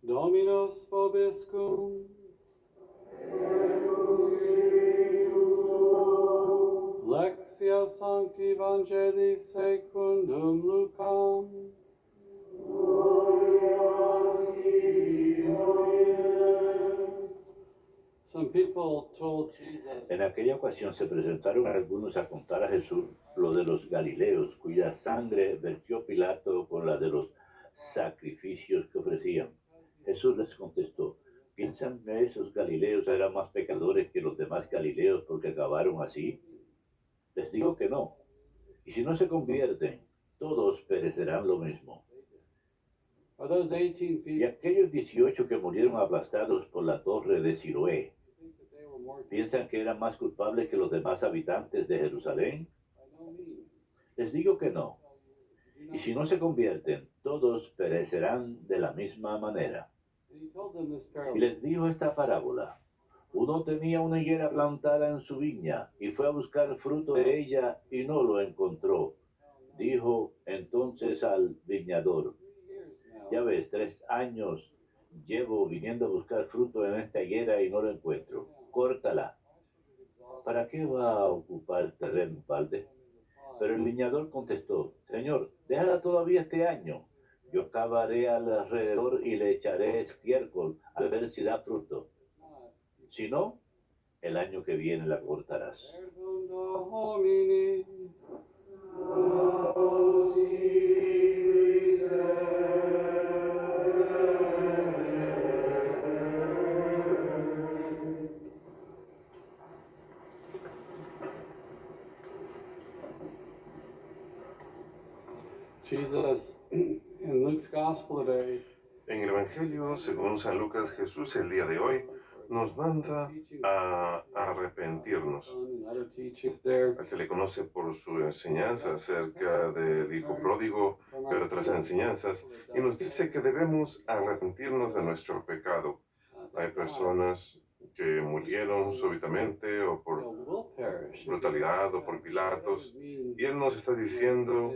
Dominus vobiscum. Lectio Sancti Evangelii secundum Lucam. Some people told Jesus. En aquella ocasión se presentaron algunos a contar a Jesús lo de los Galileos, cuya sangre vertió Pilato con la de los sacrificios que ofrecían. Jesús les contestó: ¿piensan que esos Galileos eran más pecadores que los demás Galileos porque acabaron así? Les digo que no. Y si no se convierten, todos perecerán lo mismo. Y aquellos 18 que murieron aplastados por la torre de Siloé, ¿piensan que eran más culpables que los demás habitantes de Jerusalén? Les digo que no. Y si no se convierten, todos perecerán de la misma manera. Y les dijo esta parábola: uno tenía una higuera plantada en su viña y fue a buscar fruto de ella y no lo encontró. Dijo entonces al viñador: ya ves, 3 años llevo viniendo a buscar fruto en esta higuera y no lo encuentro. Córtala. ¿Para qué va a ocupar terreno balde? Pero el viñador contestó: Señor, déjala todavía este año. Yo cavaré alrededor y le echaré estiércol a ver si da fruto. Si no, el año que viene la cortarás. Jesus, in Luke's Gospel today, en el Evangelio, según San Lucas, Jesús el día de hoy nos manda a arrepentirnos. Se le conoce por su enseñanza acerca del hijo pródigo, pero otras enseñanzas, y nos dice que debemos arrepentirnos de nuestro pecado. Hay personas que murieron súbitamente o por brutalidad o por Pilatos, y Él nos está diciendo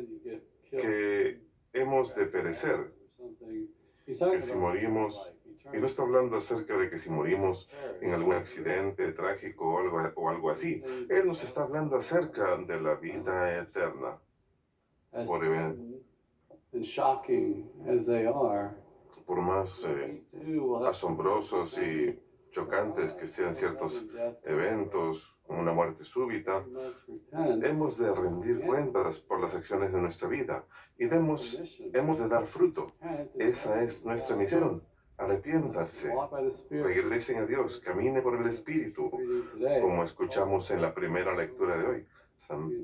que hemos de perecer, que si morimos, y no está hablando acerca de que si morimos en algún accidente trágico o algo así, Él nos está hablando acerca de la vida eterna. Por más asombrosos y chocantes que sean ciertos eventos, una muerte súbita, hemos de rendir cuentas por las acciones de nuestra vida y hemos de dar fruto. Esa es nuestra misión. Arrepiéntase, regresen a Dios, camine por el Espíritu, como escuchamos en la primera lectura de hoy,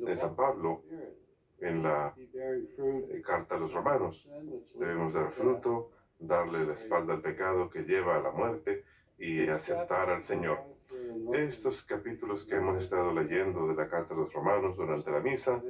de San Pablo, en la carta a los Romanos. Debemos dar fruto, darle la espalda al pecado que lleva a la muerte y aceptar al Señor. Estos capítulos que hemos estado leyendo de la carta a los Romanos durante la misa,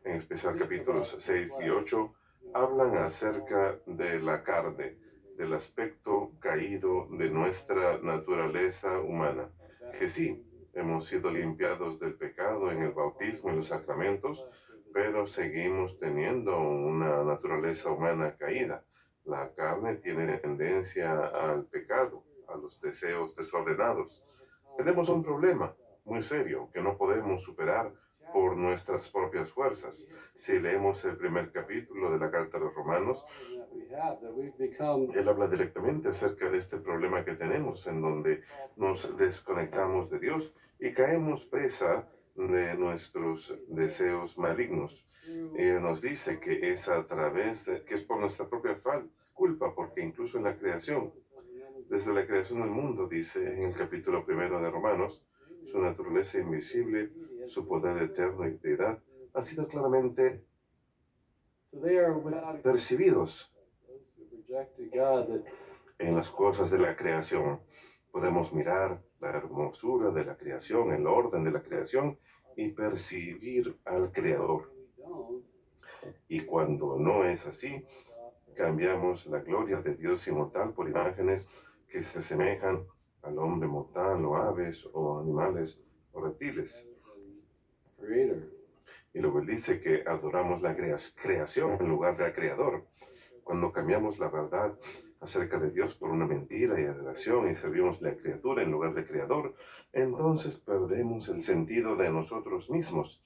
en especial capítulos 6 y 8, hablan acerca de la carne, del aspecto caído de nuestra naturaleza humana, que sí, hemos sido limpiados del pecado en el bautismo y los sacramentos, pero seguimos teniendo una naturaleza humana caída. La carne tiene tendencia al pecado, a los deseos desordenados. Tenemos un problema muy serio que no podemos superar por nuestras propias fuerzas. Si leemos el primer capítulo de la carta a los Romanos, él habla directamente acerca de este problema que tenemos, en donde nos desconectamos de Dios y caemos presa de nuestros deseos malignos. Él nos dice que es que es por nuestra propia culpa, porque incluso en la creación, desde la creación del mundo, dice en el capítulo primero de Romanos, su naturaleza invisible, su poder eterno y deidad, han sido claramente percibidos en las cosas de la creación. Podemos mirar la hermosura de la creación, el orden de la creación y percibir al Creador. Y cuando no es así, cambiamos la gloria de Dios inmortal por imágenes que se asemejan al hombre mortal o aves o animales o reptiles. Y luego él dice que adoramos la creación en lugar del Creador. Cuando cambiamos la verdad acerca de Dios por una mentira y adoración y servimos la criatura en lugar de creador, entonces perdemos el sentido de nosotros mismos,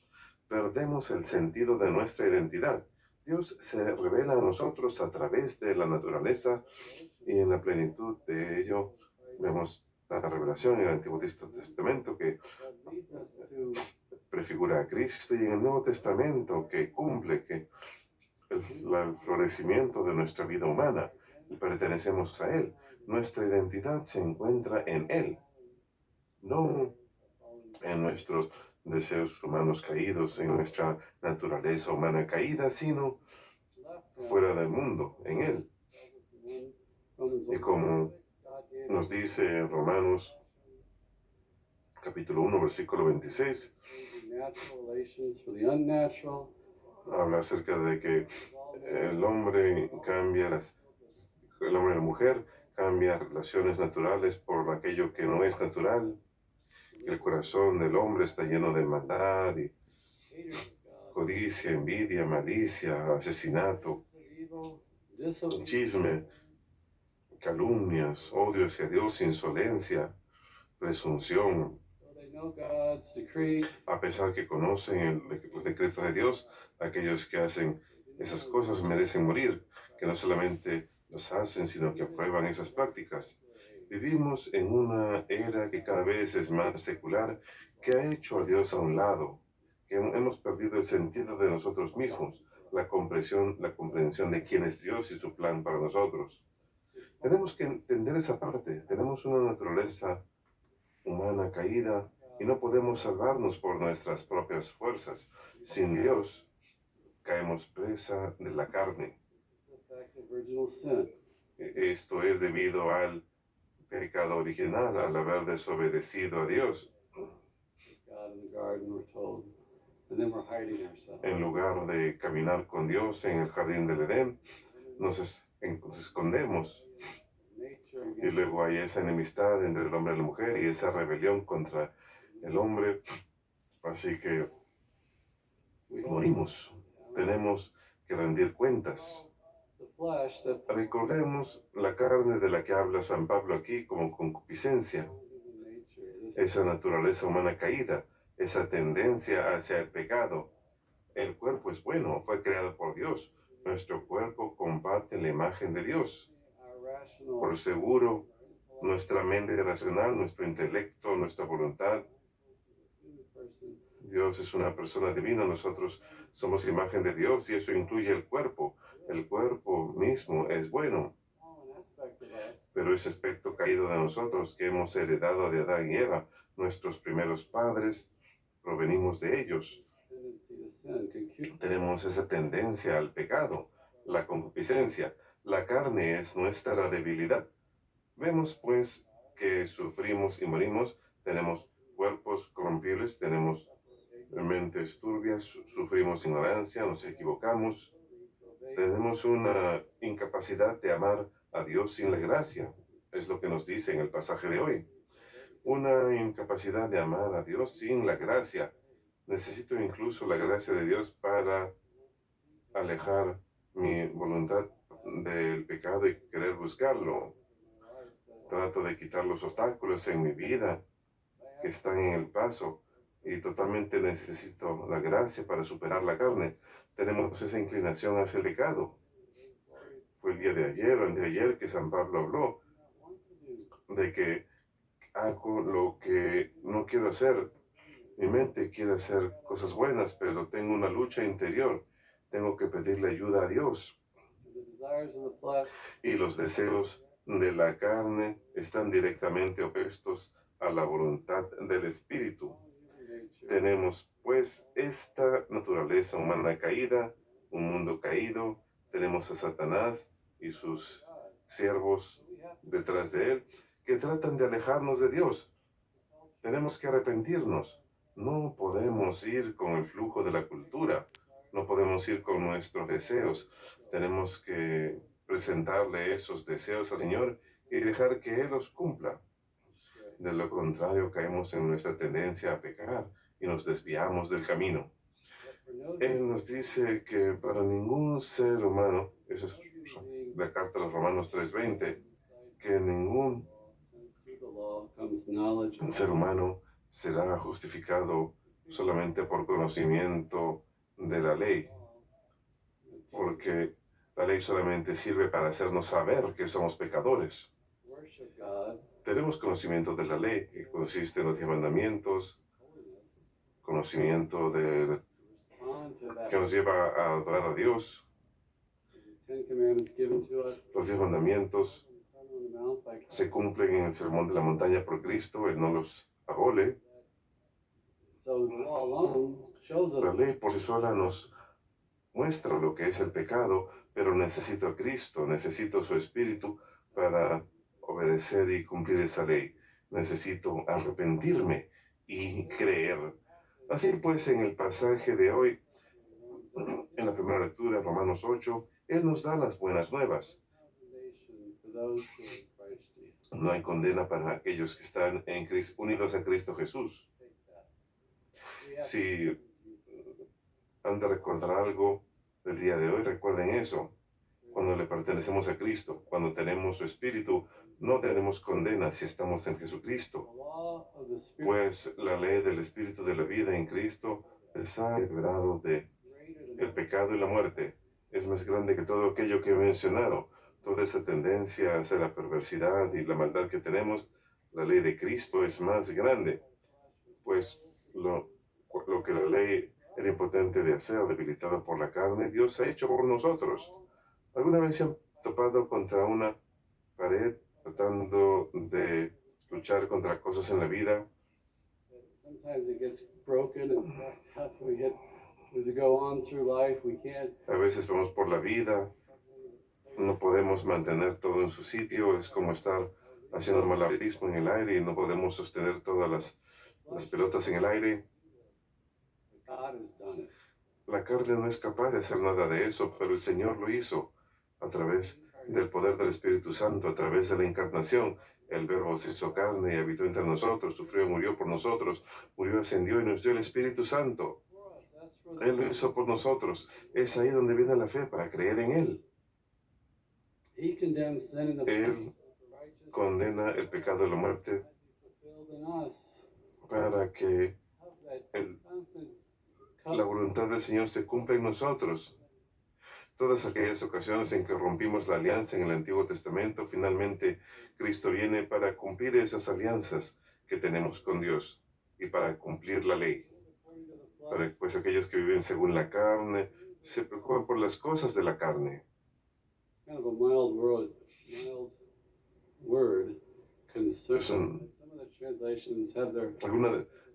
perdemos el sentido de nuestra identidad. Dios se revela a nosotros a través de la naturaleza y en la plenitud de ello vemos la revelación en el Antiguo Testamento que prefigura a Cristo y en el Nuevo Testamento que cumple que el florecimiento de nuestra vida humana y pertenecemos a Él. Nuestra identidad se encuentra en Él, no en nuestros deseos humanos caídos, en nuestra naturaleza humana caída, sino fuera del mundo, en Él. Y como nos dice Romanos capítulo 1, versículo 26, habla acerca de que el hombre y la mujer cambia relaciones naturales por aquello que no es natural. El corazón del hombre está lleno de maldad y codicia, envidia, malicia, asesinato, chisme, calumnias, odio hacia Dios, insolencia, presunción. A pesar que conocen los decretos de Dios, aquellos que hacen esas cosas merecen morir, que no solamente los hacen, sino que aprueban esas prácticas. Vivimos en una era que cada vez es más secular, que ha hecho a Dios a un lado, que hemos perdido el sentido de nosotros mismos, la comprensión de quién es Dios y su plan para nosotros. Tenemos que entender esa parte. Tenemos una naturaleza humana caída y no podemos salvarnos por nuestras propias fuerzas. Sin Dios, caemos presa de la carne. Esto es debido al pecado original, al haber desobedecido a Dios. En lugar de caminar con Dios en el jardín del Edén, nos escondemos. Y luego hay esa enemistad entre el hombre y la mujer y esa rebelión contra el hombre. Así que morimos. Tenemos que rendir cuentas. Recordemos la carne de la que habla San Pablo aquí como concupiscencia. Esa naturaleza humana caída, esa tendencia hacia el pecado. El cuerpo es bueno, fue creado por Dios. Nuestro cuerpo comparte la imagen de Dios. Por seguro, nuestra mente racional, nuestro intelecto, nuestra voluntad. Dios es una persona divina, nosotros somos imagen de Dios y eso incluye el cuerpo. El cuerpo mismo es bueno. Pero ese aspecto caído de nosotros que hemos heredado de Adán y Eva, nuestros primeros padres, provenimos de ellos. Tenemos esa tendencia al pecado, la concupiscencia. La carne es nuestra debilidad. Vemos pues que sufrimos y morimos, tenemos cuerpos corrompibles, tenemos mentes turbias, sufrimos ignorancia, nos equivocamos, tenemos una incapacidad de amar a Dios sin la gracia, es lo que nos dice en el pasaje de hoy. Una incapacidad de amar a Dios sin la gracia. Necesito incluso la gracia de Dios para alejar mi voluntad del pecado y querer buscarlo. Trato de quitar los obstáculos en mi vida que están en el paso y totalmente necesito la gracia para superar la carne. Tenemos esa inclinación hacia el pecado. Fue el día de ayer o el de ayer que San Pablo habló de que hago lo que no quiero hacer. Mi mente quiere hacer cosas buenas, pero tengo una lucha interior. Tengo que pedirle ayuda a Dios. Y los deseos de la carne están directamente opuestos a la voluntad del Espíritu. Tenemos pues esta naturaleza humana caída, un mundo caído, tenemos a Satanás y sus siervos detrás de él que tratan de alejarnos de Dios. Tenemos que arrepentirnos. No podemos ir con el flujo de la cultura, no podemos ir con nuestros deseos. Tenemos que presentarle esos deseos al Señor y dejar que Él los cumpla. De lo contrario, caemos en nuestra tendencia a pecar y nos desviamos del camino. Él nos dice que para ningún ser humano, eso es la carta a los Romanos 3:20, que ningún ser humano será justificado solamente por conocimiento de la ley, porque la ley solamente sirve para hacernos saber que somos pecadores. Tenemos conocimiento de la ley, que consiste en los 10 mandamientos, conocimiento que nos lleva a adorar a Dios. Los 10 mandamientos se cumplen en el Sermón de la Montaña por Cristo, Él no los abole. La ley por sí sola nos muestra lo que es el pecado, pero necesito a Cristo, necesito su Espíritu para obedecer y cumplir esa ley. Necesito arrepentirme y creer. Así pues, en el pasaje de hoy, en la primera lectura, Romanos 8, Él nos da las buenas nuevas. No hay condena para aquellos que están en Cristo, unidos a Cristo Jesús. Si han de recordar algo del día de hoy, recuerden eso. Cuando le pertenecemos a Cristo, cuando tenemos su Espíritu, no tenemos condena si estamos en Jesucristo. Pues la ley del Espíritu de la vida en Cristo les ha liberado de el pecado y la muerte. Es más grande que todo aquello que he mencionado. Toda esa tendencia hacia la perversidad y la maldad que tenemos, la ley de Cristo es más grande. Pues lo que la ley era impotente de hacer, debilitado por la carne, Dios ha hecho por nosotros. ¿Alguna vez se han topado contra una pared tratando de luchar contra cosas en la vida? A veces vamos por la vida, no podemos mantener todo en su sitio, es como estar haciendo malabarismo en el aire y no podemos sostener todas las pelotas en el aire. La carne no es capaz de hacer nada de eso, pero el Señor lo hizo a través del poder del Espíritu Santo, a través de la encarnación. El Verbo se hizo carne y habitó entre nosotros, sufrió y murió por nosotros, murió, ascendió y nos dio el Espíritu Santo. Él lo hizo por nosotros. Es ahí donde viene la fe, para creer en Él. Él condena el pecado y la muerte para que la voluntad del Señor se cumpla en nosotros. Todas aquellas ocasiones en que rompimos la alianza en el Antiguo Testamento, finalmente Cristo viene para cumplir esas alianzas que tenemos con Dios y para cumplir la ley. Pues aquellos que viven según la carne se preocupan por las cosas de la carne.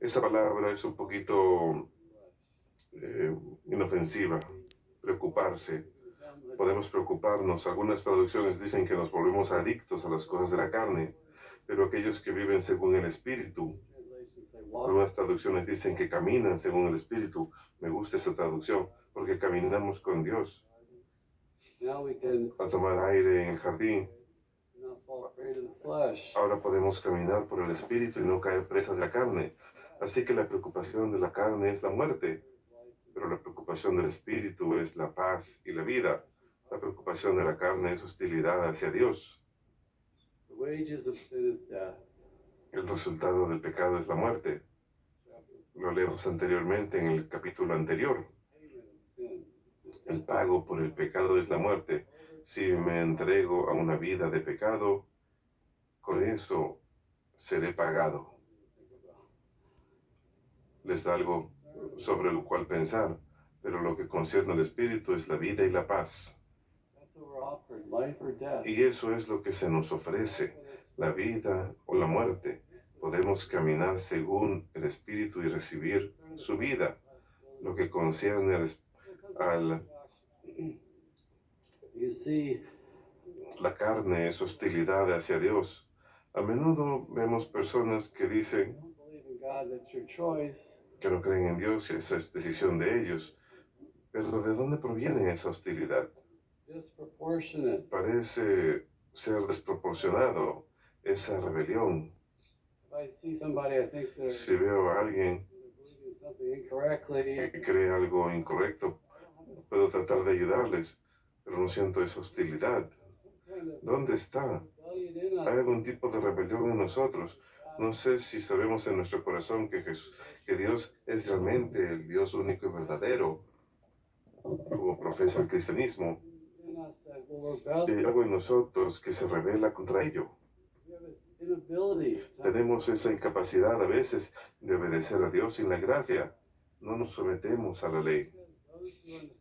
Esa palabra es un poquito inofensiva, preocuparse. Podemos preocuparnos. Algunas traducciones dicen que nos volvemos adictos a las cosas de la carne, pero aquellos que viven según el Espíritu, algunas traducciones dicen que caminan según el Espíritu. Me gusta esa traducción, porque caminamos con Dios. Al tomar aire en el jardín, ahora podemos caminar por el Espíritu y no caer presa de la carne. Así que la preocupación de la carne es la muerte, pero la preocupación del Espíritu es la paz y la vida. La preocupación de la carne es hostilidad hacia Dios. El resultado del pecado es la muerte. Lo leemos anteriormente en el capítulo anterior. El pago por el pecado es la muerte. Si me entrego a una vida de pecado, con eso seré pagado. Les da algo sobre lo cual pensar, pero lo que concierne al Espíritu es la vida y la paz. Y eso es lo que se nos ofrece, la vida o la muerte. Podemos caminar según el Espíritu y recibir su vida. Lo que concierne la carne es hostilidad hacia Dios. A menudo vemos personas que dicen que no creen en Dios y esa es decisión de ellos. Pero ¿de dónde proviene esa hostilidad? Parece ser desproporcionado esa rebelión. Si veo a alguien que cree algo incorrecto, puedo tratar de ayudarles, pero no siento esa hostilidad. ¿Dónde está? Hay algún tipo de rebelión en nosotros. No sé si sabemos en nuestro corazón que Dios es realmente el Dios único y verdadero, como profesa el cristianismo. Y hay algo en nosotros que se revela contra ello. Tenemos esa incapacidad a veces de obedecer a Dios sin la gracia. No nos sometemos a la ley.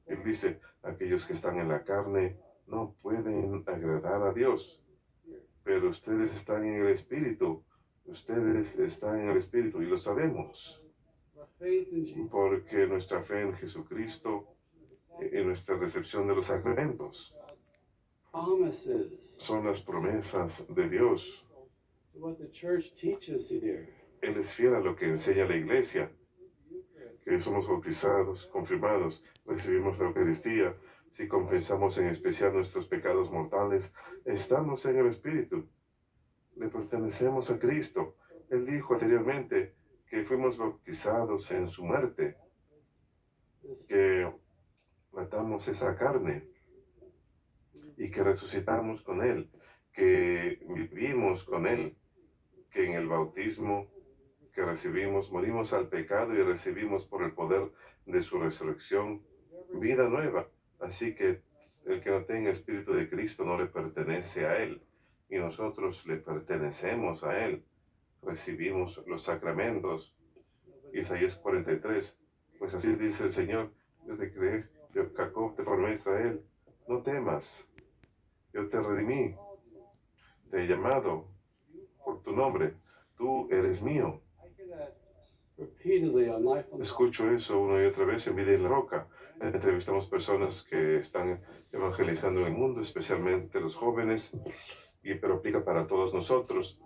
Él dice, aquellos que están en la carne no pueden agradar a Dios, pero ustedes están en el Espíritu. Ustedes están en el Espíritu y lo sabemos, porque nuestra fe en Jesucristo y nuestra recepción de los sacramentos son las promesas de Dios. Él es fiel a lo que enseña la iglesia, que somos bautizados, confirmados, recibimos la Eucaristía. Si confesamos en especial nuestros pecados mortales, estamos en el Espíritu. Le pertenecemos a Cristo. Él dijo anteriormente que fuimos bautizados en su muerte, que matamos esa carne y que resucitamos con Él, que vivimos con Él, que en el bautismo que recibimos morimos al pecado y recibimos por el poder de su resurrección vida nueva. Así que el que no tenga espíritu de Cristo no le pertenece a Él, y nosotros le pertenecemos a Él. Recibimos los sacramentos. Isaías 43. Pues así dice el Señor: yo te creé, yo Jacob te formé, Israel. No temas, yo te redimí, te he llamado por tu nombre, tú eres mío. Escucho eso una y otra vez en Vida en la Roca. Entrevistamos personas que están evangelizando en el mundo, especialmente los jóvenes, pero aplica para todos nosotros,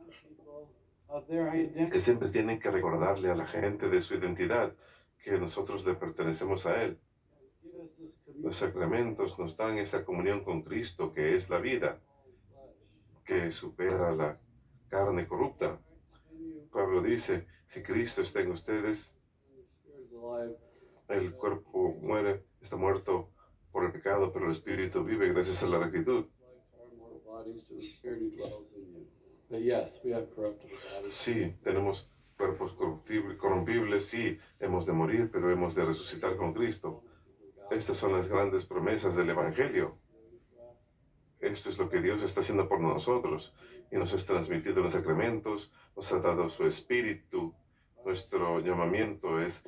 que siempre tienen que recordarle a la gente de su identidad, que nosotros le pertenecemos a Él. Los sacramentos nos dan esa comunión con Cristo, que es la vida, que supera la carne corrupta. Pablo dice, si Cristo está en ustedes, el cuerpo muere, está muerto por el pecado, pero el espíritu vive gracias a la rectitud. Sí, tenemos cuerpos corrompibles, sí, hemos de morir, pero hemos de resucitar con Cristo. Estas son las grandes promesas del Evangelio. Esto es lo que Dios está haciendo por nosotros y nos ha transmitido en los sacramentos, nos ha dado su espíritu. Nuestro llamamiento es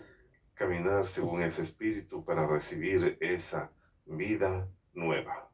caminar según ese espíritu para recibir esa vida nueva.